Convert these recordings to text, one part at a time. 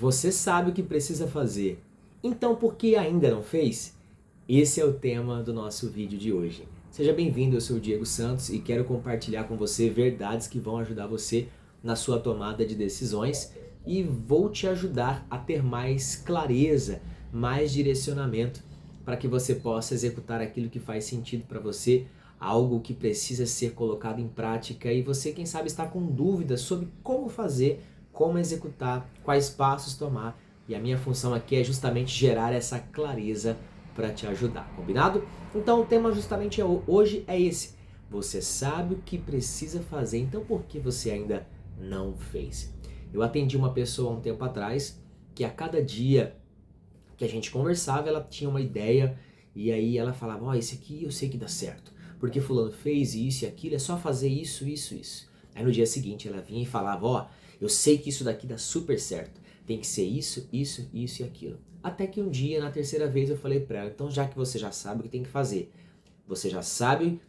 Você sabe o que precisa fazer, então por que ainda não fez? Esse é o tema do nosso vídeo de hoje. Seja bem-vindo, eu sou o Diego Santos e quero compartilhar com você verdades que vão ajudar você na sua tomada de decisões e vou te ajudar a ter mais clareza, mais direcionamento para que você possa executar aquilo que faz sentido para você, algo que precisa ser colocado em prática e você, quem sabe, está com dúvidas sobre como fazer, como executar, quais passos tomar. E a minha função aqui é justamente gerar essa clareza para te ajudar, combinado? Então o tema justamente hoje é esse. Você sabe o que precisa fazer, então por que você ainda não fez? Eu atendi uma pessoa há um tempo atrás que a cada dia que a gente conversava, ela tinha uma ideia e aí ela falava, ó, esse aqui eu sei que dá certo, porque fulano fez isso e aquilo, é só fazer isso, isso, isso. Aí no dia seguinte ela vinha e falava, ó, eu sei que isso daqui dá super certo, tem que ser isso, isso, isso e aquilo. Até que um dia, na terceira vez, eu falei pra ela, então já que você já sabe o que tem que fazer, você já sabe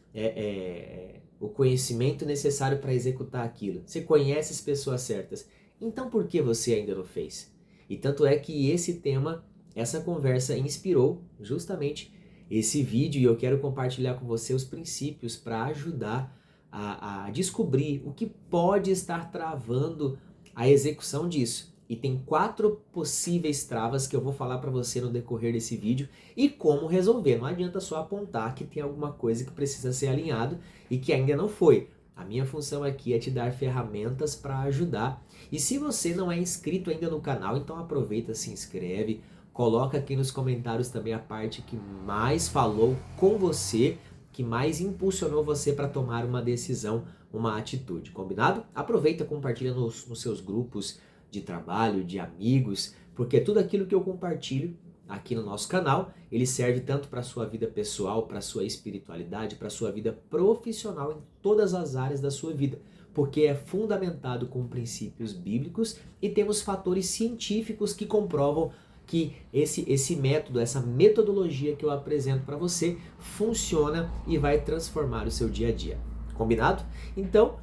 o conhecimento necessário para executar aquilo, você conhece as pessoas certas, então por que você ainda não fez? E tanto é que esse tema, essa conversa inspirou justamente esse vídeo e eu quero compartilhar com você os princípios para ajudar a descobrir o que pode estar travando a execução disso. E tem 4 possíveis travas que eu vou falar para você no decorrer desse vídeo e como resolver. Não adianta só apontar que tem alguma coisa que precisa ser alinhado e que ainda não foi. A minha função aqui é te dar ferramentas para ajudar. E se você não é inscrito ainda no canal, então aproveita, se inscreve, coloca aqui nos comentários também a parte que mais falou com você, que mais impulsionou você para tomar uma decisão, uma atitude, combinado? Aproveita, compartilha nos seus grupos de trabalho, de amigos, porque tudo aquilo que eu compartilho aqui no nosso canal, ele serve tanto para a sua vida pessoal, para a sua espiritualidade, para a sua vida profissional, em todas as áreas da sua vida, porque é fundamentado com princípios bíblicos e temos fatores científicos que comprovam que esse método, essa metodologia que eu apresento para você funciona e vai transformar o seu dia a dia. Combinado? Então,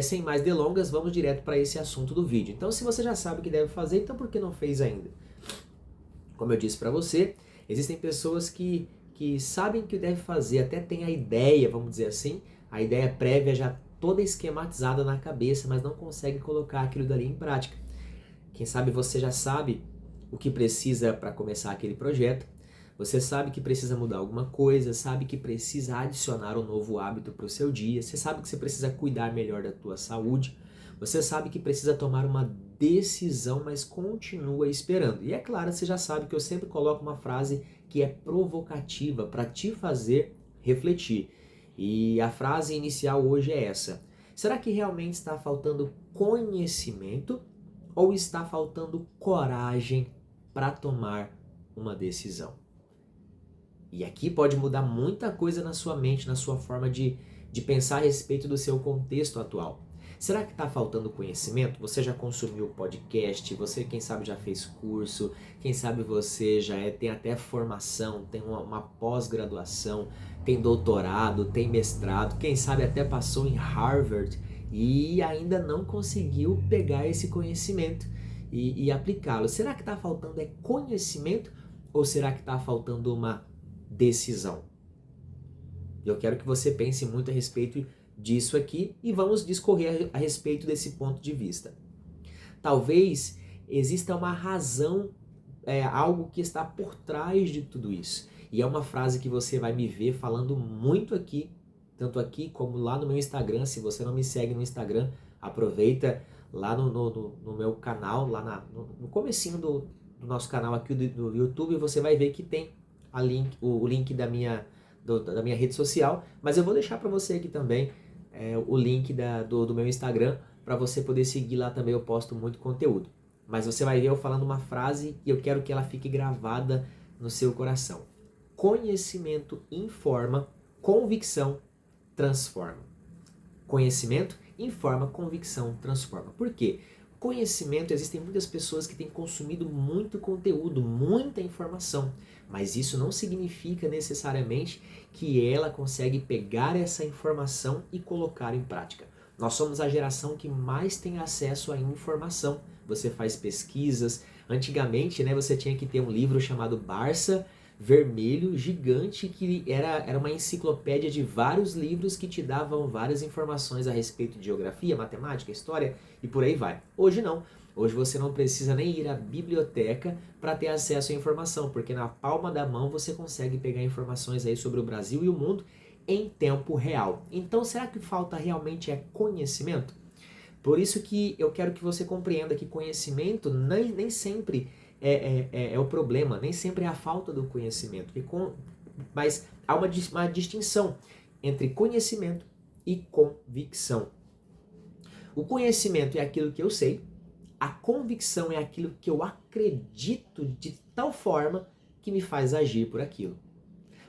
sem mais delongas, vamos direto para esse assunto do vídeo. Então, se você já sabe o que deve fazer, então por que não fez ainda? Como eu disse para você, existem pessoas que sabem o que deve fazer, até tem a ideia, vamos dizer assim, a ideia prévia já toda esquematizada na cabeça, mas não consegue colocar aquilo dali em prática. Quem sabe você já sabe o que precisa para começar aquele projeto, você sabe que precisa mudar alguma coisa, sabe que precisa adicionar um novo hábito para o seu dia, você sabe que você precisa cuidar melhor da tua saúde, você sabe que precisa tomar uma decisão, mas continua esperando. E é claro, você já sabe que eu sempre coloco uma frase que é provocativa para te fazer refletir. E a frase inicial hoje é essa: será que realmente está faltando conhecimento ou está faltando coragem para tomar uma decisão? E aqui pode mudar muita coisa na sua mente, na sua forma de pensar a respeito do seu contexto atual. Será que está faltando conhecimento? Você já consumiu podcast, você quem sabe já fez curso, quem sabe você já tem até formação, tem uma pós-graduação, tem doutorado, tem mestrado, quem sabe até passou em Harvard e ainda não conseguiu pegar esse conhecimento e aplicá-lo. Será que está faltando conhecimento ou será que está faltando uma decisão? Eu quero que você pense muito a respeito disso aqui e vamos discorrer a respeito desse ponto de vista. Talvez exista uma razão, algo que está por trás de tudo isso. E é uma frase que você vai me ver falando muito aqui, tanto aqui como lá no meu Instagram. Se você não me segue no Instagram, aproveita lá no meu canal, lá no comecinho do nosso canal aqui do YouTube, você vai ver que tem o link da minha rede social, mas eu vou deixar para você aqui também o link do meu Instagram para você poder seguir lá também. Eu posto muito conteúdo, mas você vai ver eu falando uma frase e eu quero que ela fique gravada no seu coração: conhecimento informa, convicção transforma. Conhecimento informa, convicção transforma. Por quê? Conhecimento, existem muitas pessoas que têm consumido muito conteúdo, muita informação, mas isso não significa necessariamente que ela consegue pegar essa informação e colocar em prática. Nós somos a geração que mais tem acesso à informação, você faz pesquisas. Antigamente, né, você tinha que ter um livro chamado Barça Vermelho, gigante, que era uma enciclopédia de vários livros que te davam várias informações a respeito de geografia, matemática, história e por aí vai. Hoje não. Hoje você não precisa nem ir à biblioteca para ter acesso à informação, porque na palma da mão você consegue pegar informações aí sobre o Brasil e o mundo em tempo real. Então, será que falta realmente é conhecimento? Por isso que eu quero que você compreenda que conhecimento nem sempre é o problema, nem sempre é a falta do conhecimento. Mas há uma distinção entre conhecimento e convicção. O conhecimento é aquilo que eu sei, a convicção é aquilo que eu acredito de tal forma que me faz agir por aquilo.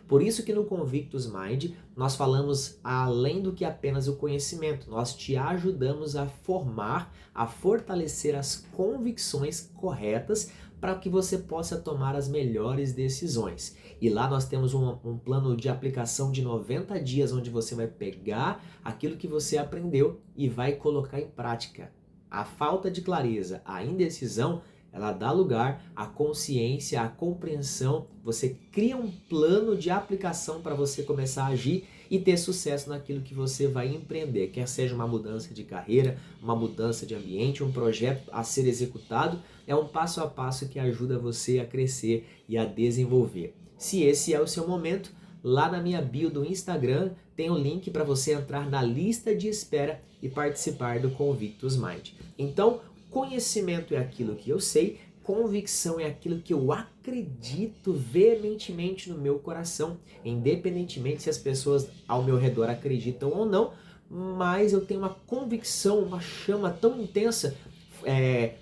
Por isso que no Convictus Mind nós falamos além do que apenas o conhecimento, nós te ajudamos a formar, a fortalecer as convicções corretas para que você possa tomar as melhores decisões. E lá nós temos um plano de aplicação de 90 dias onde você vai pegar aquilo que você aprendeu e vai colocar em prática. A falta de clareza, a indecisão, ela dá lugar à consciência, à compreensão. Você cria um plano de aplicação para você começar a agir e ter sucesso naquilo que você vai empreender. Quer seja uma mudança de carreira, uma mudança de ambiente, um projeto a ser executado, é um passo a passo que ajuda você a crescer e a desenvolver. Se esse é o seu momento, lá na minha bio do Instagram tem um link para você entrar na lista de espera e participar do Convictus Mind. Então, conhecimento é aquilo que eu sei, convicção é aquilo que eu acredito veementemente no meu coração, independentemente se as pessoas ao meu redor acreditam ou não, mas eu tenho uma convicção, uma chama tão intensa,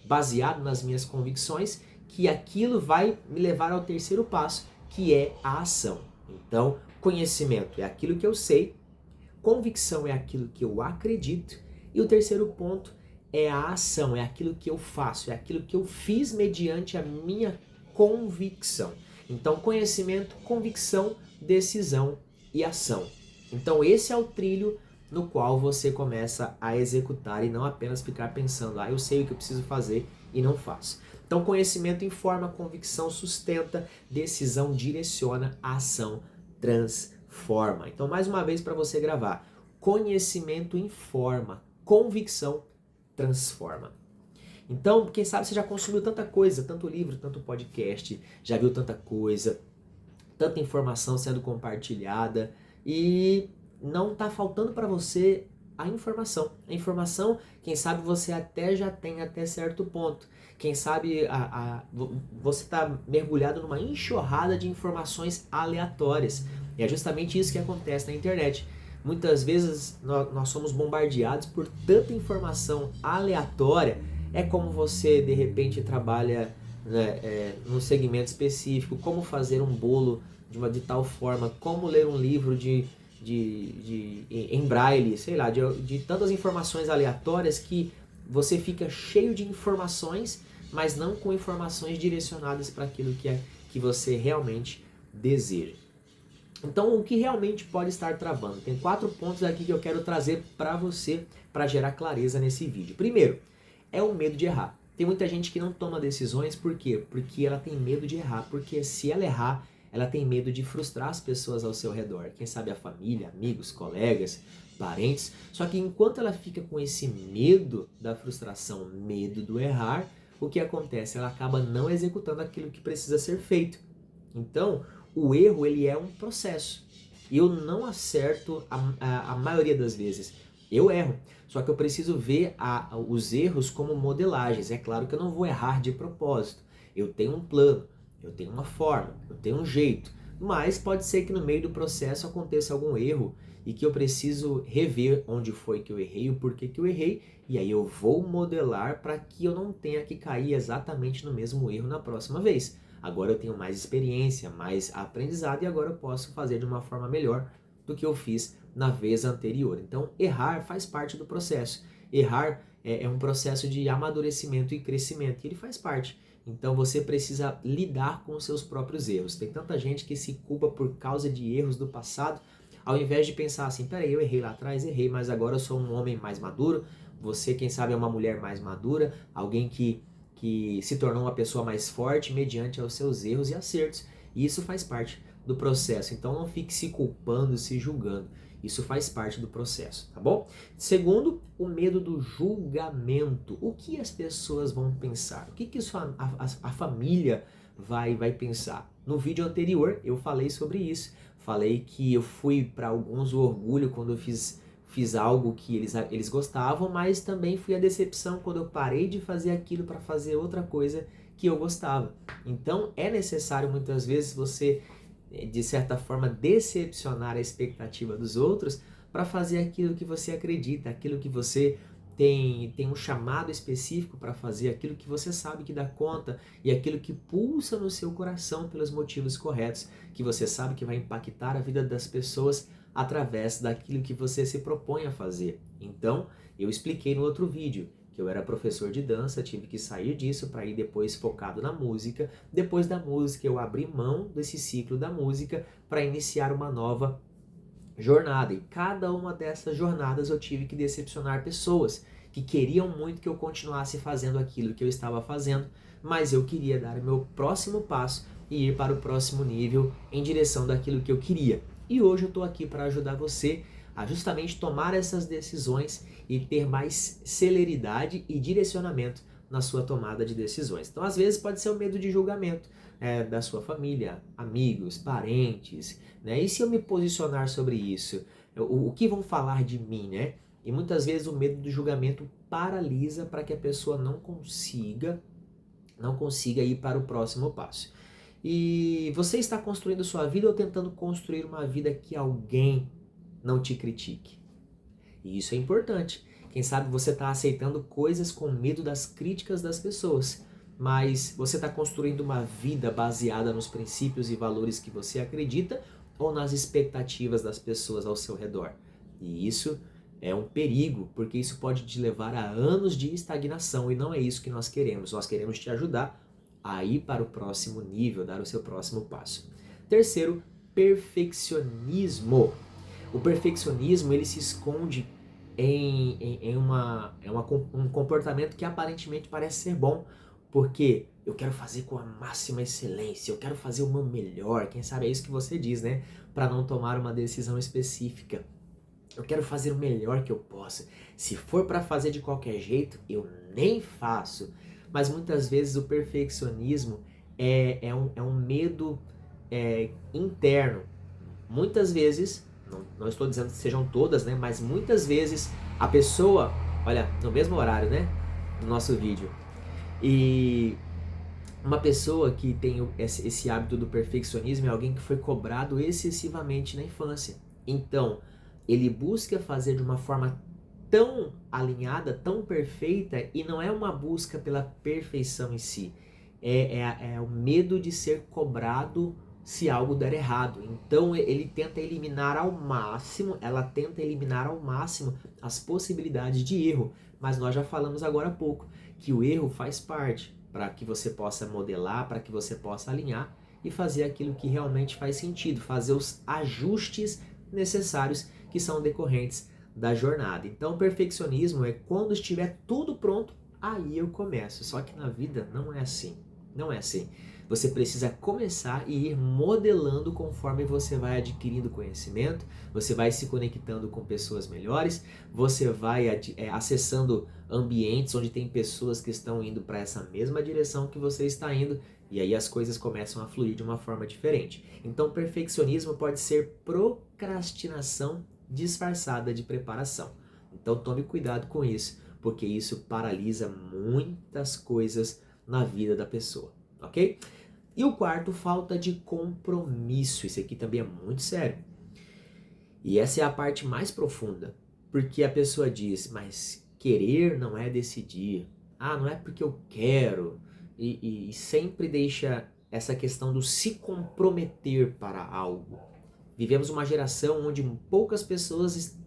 baseado nas minhas convicções, que aquilo vai me levar ao terceiro passo, que é a ação. Então, conhecimento é aquilo que eu sei, convicção é aquilo que eu acredito, e o terceiro ponto é a ação, é aquilo que eu faço, é aquilo que eu fiz mediante a minha convicção. Então, conhecimento, convicção, decisão e ação. Então, esse é o trilho no qual você começa a executar e não apenas ficar pensando, eu sei o que eu preciso fazer e não faço. Então, conhecimento informa, convicção sustenta, decisão direciona, ação transforma. Então, mais uma vez para você gravar, conhecimento informa, convicção transforma. Então, quem sabe você já consumiu tanta coisa, tanto livro, tanto podcast, já viu tanta coisa, tanta informação sendo compartilhada e não está faltando para você a informação. A informação, quem sabe você até já tem até certo ponto. Quem sabe você está mergulhado numa enxurrada de informações aleatórias. E é justamente isso que acontece na internet. Muitas vezes nós somos bombardeados por tanta informação aleatória. É como você de repente trabalha, né, num segmento específico, como fazer um bolo de tal forma, como ler um livro em braille, sei lá, de tantas informações aleatórias que você fica cheio de informações, mas não com informações direcionadas para aquilo que você realmente deseja. Então, o que realmente pode estar travando? Tem 4 pontos aqui que eu quero trazer para você, para gerar clareza nesse vídeo. Primeiro, é o medo de errar. Tem muita gente que não toma decisões, por quê? Porque ela tem medo de errar, porque se ela errar, ela tem medo de frustrar as pessoas ao seu redor. Quem sabe a família, amigos, colegas, parentes. Só que enquanto ela fica com esse medo da frustração, medo do errar, o que acontece? Ela acaba não executando aquilo que precisa ser feito. Então, o erro, ele é um processo. Eu não acerto a maioria das vezes. Eu erro. Só que eu preciso ver os erros como modelagens. É claro que eu não vou errar de propósito. Eu tenho um plano, eu tenho uma forma, eu tenho um jeito. Mas pode ser que no meio do processo aconteça algum erro e que eu preciso rever onde foi que eu errei, o porquê que eu errei. E aí eu vou modelar para que eu não tenha que cair exatamente no mesmo erro na próxima vez. Agora eu tenho mais experiência, mais aprendizado e agora eu posso fazer de uma forma melhor do que eu fiz na vez anterior. Então, errar faz parte do processo. Errar é um processo de amadurecimento e crescimento, e ele faz parte. Então, você precisa lidar com os seus próprios erros. Tem tanta gente que se culpa por causa de erros do passado, ao invés de pensar assim, peraí, eu errei lá atrás, errei, mas agora eu sou um homem mais maduro, Você, quem sabe, é uma mulher mais madura, alguém que se tornou uma pessoa mais forte mediante aos seus erros e acertos. E isso faz parte do processo. Então não fique se culpando, se julgando. Isso faz parte do processo, tá bom? Segundo, o medo do julgamento. O que as pessoas vão pensar? O que isso a família vai pensar? No vídeo anterior eu falei sobre isso. Falei que eu fui para alguns o orgulho quando eu fiz algo que eles gostavam, mas também fui a decepção quando eu parei de fazer aquilo para fazer outra coisa que eu gostava. Então é necessário muitas vezes você, de certa forma, decepcionar a expectativa dos outros para fazer aquilo que você acredita, aquilo que você tem um chamado específico para fazer, aquilo que você sabe que dá conta e aquilo que pulsa no seu coração pelos motivos corretos, que você sabe que vai impactar a vida das pessoas através daquilo que você se propõe a fazer. Então, eu expliquei no outro vídeo que eu era professor de dança, tive que sair disso para ir depois focado na música. Depois da música, eu abri mão desse ciclo da música para iniciar uma nova jornada. E cada uma dessas jornadas eu tive que decepcionar pessoas que queriam muito que eu continuasse fazendo aquilo que eu estava fazendo, mas eu queria dar o meu próximo passo e ir para o próximo nível em direção daquilo que eu queria. E hoje eu estou aqui para ajudar você a justamente tomar essas decisões e ter mais celeridade e direcionamento na sua tomada de decisões. Então, às vezes, pode ser o medo de julgamento da sua família, amigos, parentes, né? E se eu me posicionar sobre isso? O que vão falar de mim, né? E muitas vezes o medo do julgamento paralisa para que a pessoa não consiga ir para o próximo passo. E você está construindo sua vida ou tentando construir uma vida que alguém não te critique? E isso é importante. Quem sabe você está aceitando coisas com medo das críticas das pessoas, mas você está construindo uma vida baseada nos princípios e valores que você acredita ou nas expectativas das pessoas ao seu redor? E isso é um perigo, porque isso pode te levar a anos de estagnação e não é isso que nós queremos. Nós queremos te ajudar a ir para o próximo nível, dar o seu próximo passo. Terceiro, perfeccionismo. O perfeccionismo, ele se esconde em um comportamento que aparentemente parece ser bom, porque eu quero fazer com a máxima excelência, eu quero fazer o meu melhor, quem sabe é isso que você diz, né? Para não tomar uma decisão específica. Eu quero fazer o melhor que eu posso. Se for para fazer de qualquer jeito, eu nem faço. Mas muitas vezes o perfeccionismo é um medo interno. Muitas vezes, não estou dizendo que sejam todas, né? Mas muitas vezes a pessoa, olha, no mesmo horário, né? Do nosso vídeo. E uma pessoa que tem esse hábito do perfeccionismo é alguém que foi cobrado excessivamente na infância. Então, ele busca fazer de uma forma tão alinhada, tão perfeita, e não é uma busca pela perfeição em si. É o medo de ser cobrado se algo der errado. Então ele tenta eliminar ao máximo, ela tenta eliminar ao máximo as possibilidades de erro. Mas nós já falamos agora há pouco que o erro faz parte para que você possa modelar, para que você possa alinhar e fazer aquilo que realmente faz sentido, fazer os ajustes necessários que são decorrentes da jornada. Então, o perfeccionismo é quando estiver tudo pronto, aí eu começo. Só que na vida não é assim. Não é assim. Você precisa começar e ir modelando conforme você vai adquirindo conhecimento, você vai se conectando com pessoas melhores, você vai acessando ambientes onde tem pessoas que estão indo para essa mesma direção que você está indo, e aí as coisas começam a fluir de uma forma diferente. Então, perfeccionismo pode ser procrastinação disfarçada de preparação. Então, tome cuidado com isso, porque isso paralisa muitas coisas na vida da pessoa, ok? E o quarto, falta de compromisso. Isso aqui também é muito sério. E essa é a parte mais profunda, porque a pessoa diz, mas querer não é decidir. Ah, não é porque eu quero. E sempre deixa essa questão do se comprometer para algo. Vivemos uma geração onde poucas pessoas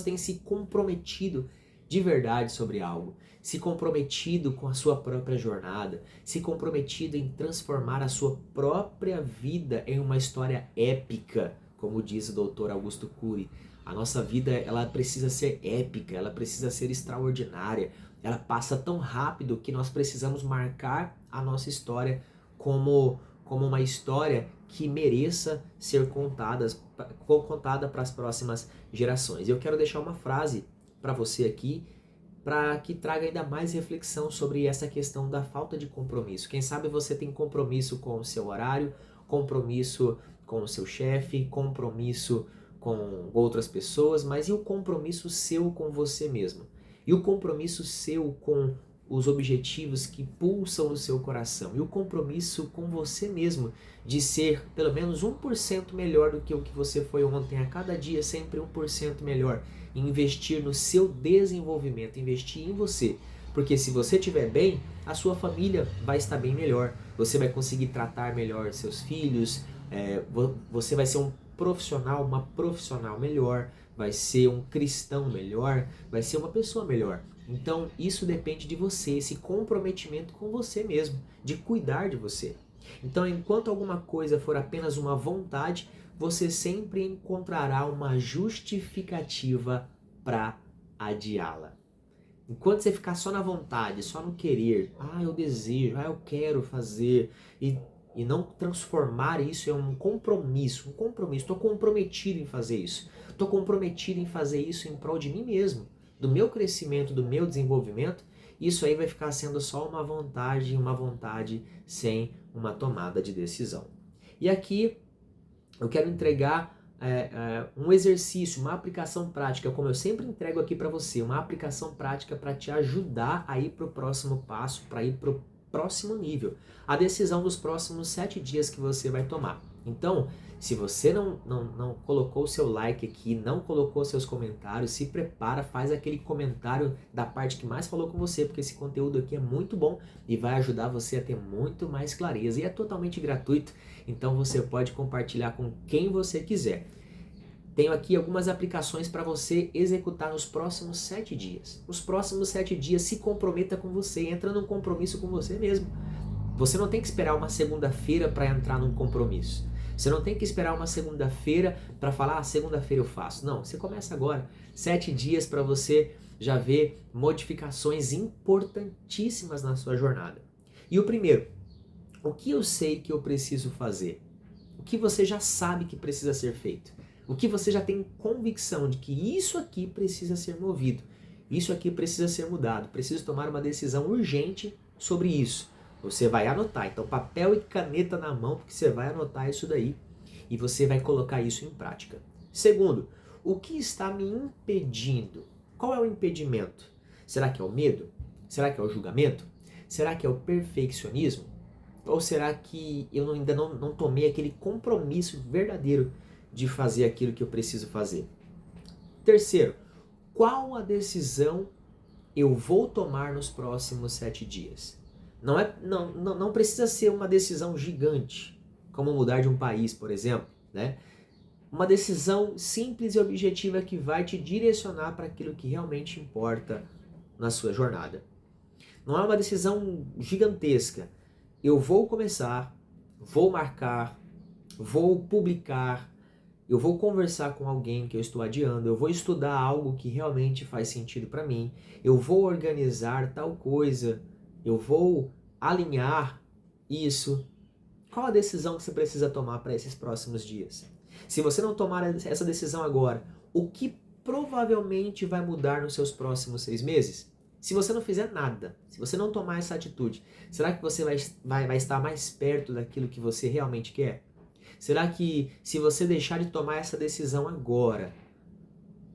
têm se comprometido de verdade sobre algo, se comprometido com a sua própria jornada, se comprometido em transformar a sua própria vida em uma história épica, como diz o Dr. Augusto Cury. A nossa vida, ela precisa ser épica, ela precisa ser extraordinária. Ela passa tão rápido que nós precisamos marcar a nossa história como uma história que mereça ser contada para as próximas gerações. Eu quero deixar uma frase para você aqui, para que traga ainda mais reflexão sobre essa questão da falta de compromisso. Quem sabe você tem compromisso com o seu horário, compromisso com o seu chefe, compromisso com outras pessoas, mas e o compromisso seu com você mesmo? E o compromisso seu com os objetivos que pulsam no seu coração? E o compromisso com você mesmo de ser pelo menos 1% melhor do que o que você foi ontem, a cada dia sempre 1% melhor? E investir no seu desenvolvimento, investir em você. Porque se você estiver bem, a sua família vai estar bem melhor. Você vai conseguir tratar melhor seus filhos, você vai ser um profissional, uma profissional melhor, vai ser um cristão melhor, vai ser uma pessoa melhor. Então isso depende de você, esse comprometimento com você mesmo, de cuidar de você. Então enquanto alguma coisa for apenas uma vontade, você sempre encontrará uma justificativa para adiá-la. Enquanto você ficar só na vontade, só no querer, eu desejo, eu quero fazer, e não transformar isso em um compromisso, estou comprometido em fazer isso, estou comprometido em fazer isso em prol de mim mesmo, do meu crescimento, do meu desenvolvimento, isso aí vai ficar sendo só uma vontade sem uma tomada de decisão. E aqui eu quero entregar um exercício, uma aplicação prática, como eu sempre entrego aqui para você, uma aplicação prática para te ajudar a ir para o próximo passo, para ir para o próximo nível, a decisão dos próximos 7 dias que você vai tomar. Então, se você não colocou o seu like aqui, não colocou seus comentários, se prepara, faz aquele comentário da parte que mais falou com você, porque esse conteúdo aqui é muito bom e vai ajudar você a ter muito mais clareza. E é totalmente gratuito, então você pode compartilhar com quem você quiser. Tenho aqui algumas aplicações para você executar nos próximos 7 dias. Nos próximos 7 dias, se comprometa com você, entra num compromisso com você mesmo. Você não tem que esperar uma segunda-feira para entrar num compromisso. Você não tem que esperar uma segunda-feira para falar, segunda-feira eu faço. Não, você começa agora. 7 dias para você já ver modificações importantíssimas na sua jornada. E o primeiro, o que eu sei que eu preciso fazer? O que você já sabe que precisa ser feito? O que você já tem convicção de que isso aqui precisa ser movido, isso aqui precisa ser mudado, preciso tomar uma decisão urgente sobre isso. Você vai anotar, então papel e caneta na mão, porque você vai anotar isso daí e você vai colocar isso em prática. Segundo, o que está me impedindo? Qual é o impedimento? Será que é o medo? Será que é o julgamento? Será que é o perfeccionismo? Ou será que eu ainda não tomei aquele compromisso verdadeiro de fazer aquilo que eu preciso fazer? Terceiro, qual a decisão eu vou tomar nos próximos 7 dias? Não precisa ser uma decisão gigante, como mudar de um país, por exemplo, né? Uma decisão simples e objetiva que vai te direcionar para aquilo que realmente importa na sua jornada. Não é uma decisão gigantesca. Eu vou começar, vou marcar, vou publicar, eu vou conversar com alguém que eu estou adiando, eu vou estudar algo que realmente faz sentido para mim, eu vou organizar tal coisa, eu vou alinhar isso. Qual a decisão que você precisa tomar para esses próximos dias? Se você não tomar essa decisão agora, o que provavelmente vai mudar nos seus próximos 6 meses? Se você não fizer nada, se você não tomar essa atitude, será que você vai estar mais perto daquilo que você realmente quer? Será que se você deixar de tomar essa decisão agora,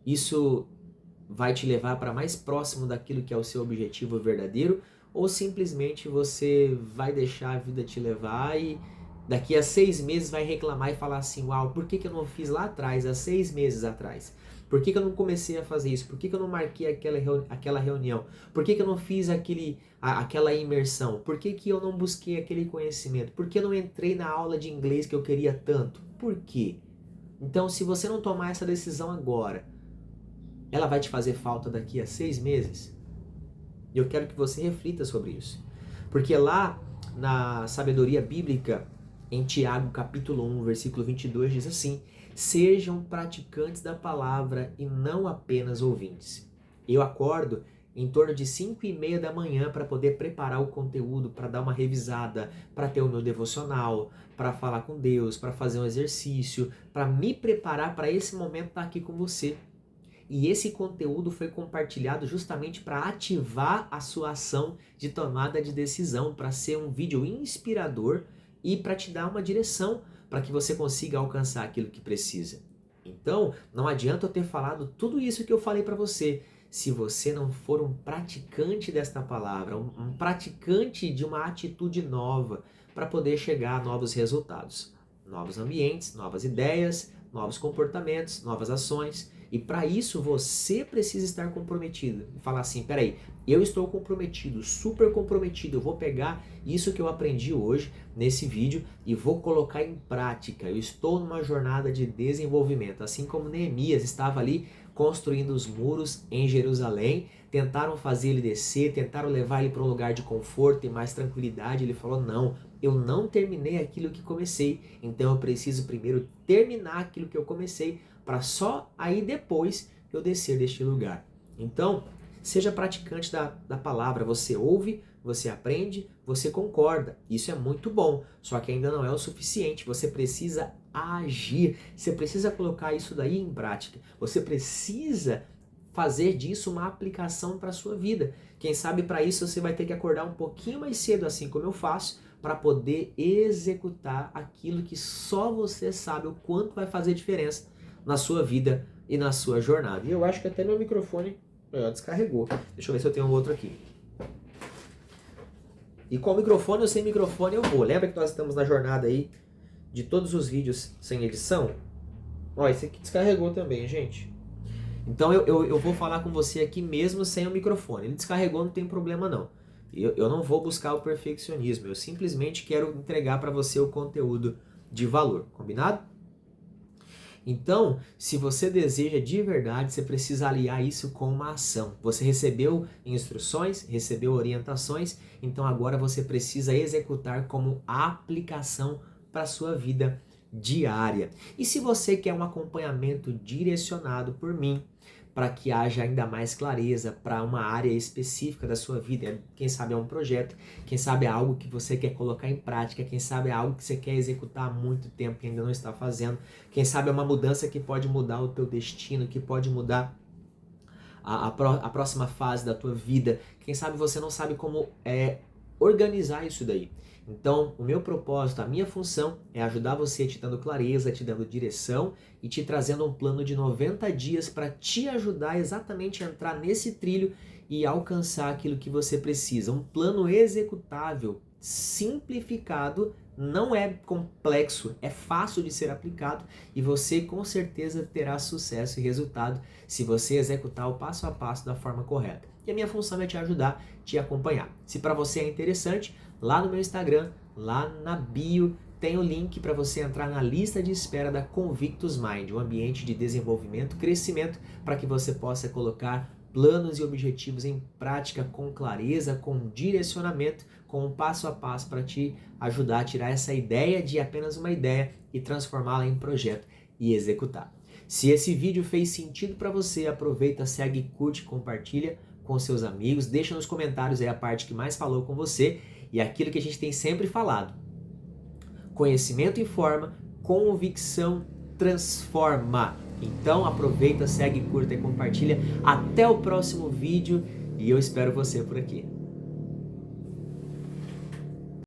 isso vai te levar para mais próximo daquilo que é o seu objetivo verdadeiro? Ou simplesmente você vai deixar a vida te levar e daqui a 6 meses vai reclamar e falar assim, uau, por que eu não fiz lá atrás, há 6 meses atrás? Por que eu não comecei a fazer isso? Por que eu não marquei aquela reunião? Por que eu não fiz aquela imersão? Por que eu não busquei aquele conhecimento? Por que eu não entrei na aula de inglês que eu queria tanto? Por quê? Então, se você não tomar essa decisão agora, ela vai te fazer falta daqui a 6 meses? E eu quero que você reflita sobre isso. Porque lá na sabedoria bíblica, em Tiago capítulo 1, versículo 22, diz assim: Sejam praticantes da palavra e não apenas ouvintes. Eu acordo em torno de 5h30 da manhã para poder preparar o conteúdo, para dar uma revisada, para ter o meu devocional, para falar com Deus, para fazer um exercício, para me preparar para esse momento estar aqui com você. E esse conteúdo foi compartilhado justamente para ativar a sua ação de tomada de decisão, para ser um vídeo inspirador e para te dar uma direção para que você consiga alcançar aquilo que precisa. Então, não adianta eu ter falado tudo isso que eu falei para você, se você não for um praticante desta palavra, um praticante de uma atitude nova para poder chegar a novos resultados, novos ambientes, novas ideias, novos comportamentos, novas ações. E para isso você precisa estar comprometido. E falar assim, peraí, eu estou comprometido, super comprometido, eu vou pegar isso que eu aprendi hoje nesse vídeo e vou colocar em prática. Eu estou numa jornada de desenvolvimento, assim como Neemias estava ali construindo os muros em Jerusalém, tentaram fazer ele descer, tentaram levar ele para um lugar de conforto e mais tranquilidade. Ele falou, não, eu não terminei aquilo que comecei, então eu preciso primeiro terminar aquilo que eu comecei, para só aí depois eu descer deste lugar. Então, seja praticante da palavra. Você ouve, você aprende, você concorda. Isso é muito bom, só que ainda não é o suficiente. Você precisa agir, você precisa colocar isso daí em prática. Você precisa fazer disso uma aplicação para a sua vida. Quem sabe para isso você vai ter que acordar um pouquinho mais cedo, assim como eu faço, para poder executar aquilo que só você sabe o quanto vai fazer diferença na sua vida e na sua jornada. E eu acho que até meu microfone descarregou. Deixa eu ver se eu tenho um outro aqui. E com microfone ou sem microfone eu vou. Lembra que nós estamos na jornada aí de todos os vídeos sem edição? Ó, esse aqui descarregou também, gente. Então eu vou falar com você aqui mesmo sem o microfone. Ele descarregou, não tem problema não. Eu não vou buscar o perfeccionismo. Eu simplesmente quero entregar para você o conteúdo de valor. Combinado? Então, se você deseja de verdade, você precisa aliar isso com uma ação. Você recebeu instruções, recebeu orientações, então agora você precisa executar como aplicação para a sua vida diária. E se você quer um acompanhamento direcionado por mim, para que haja ainda mais clareza para uma área específica da sua vida, quem sabe é um projeto, quem sabe é algo que você quer colocar em prática, quem sabe é algo que você quer executar há muito tempo e ainda não está fazendo, quem sabe é uma mudança que pode mudar o teu destino, que pode mudar a próxima fase da tua vida, quem sabe você não sabe como organizar isso daí. Então, o meu propósito, a minha função é ajudar você te dando clareza, te dando direção e te trazendo um plano de 90 dias para te ajudar exatamente a entrar nesse trilho e alcançar aquilo que você precisa. Um plano executável, simplificado, não é complexo, é fácil de ser aplicado e você com certeza terá sucesso e resultado se você executar o passo a passo da forma correta. E a minha função é te ajudar, te acompanhar. Se para você é interessante, lá no meu Instagram, lá na bio, tem o link para você entrar na lista de espera da Convictus Mind, um ambiente de desenvolvimento, crescimento, para que você possa colocar planos e objetivos em prática com clareza, com direcionamento, com um passo a passo para te ajudar a tirar essa ideia de apenas uma ideia e transformá-la em projeto e executar. Se esse vídeo fez sentido para você, aproveita, segue, curte, compartilha com seus amigos, deixa nos comentários aí a parte que mais falou com você e aquilo que a gente tem sempre falado. Conhecimento informa, convicção transforma. Então aproveita, segue, curta e compartilha. Até o próximo vídeo e eu espero você por aqui.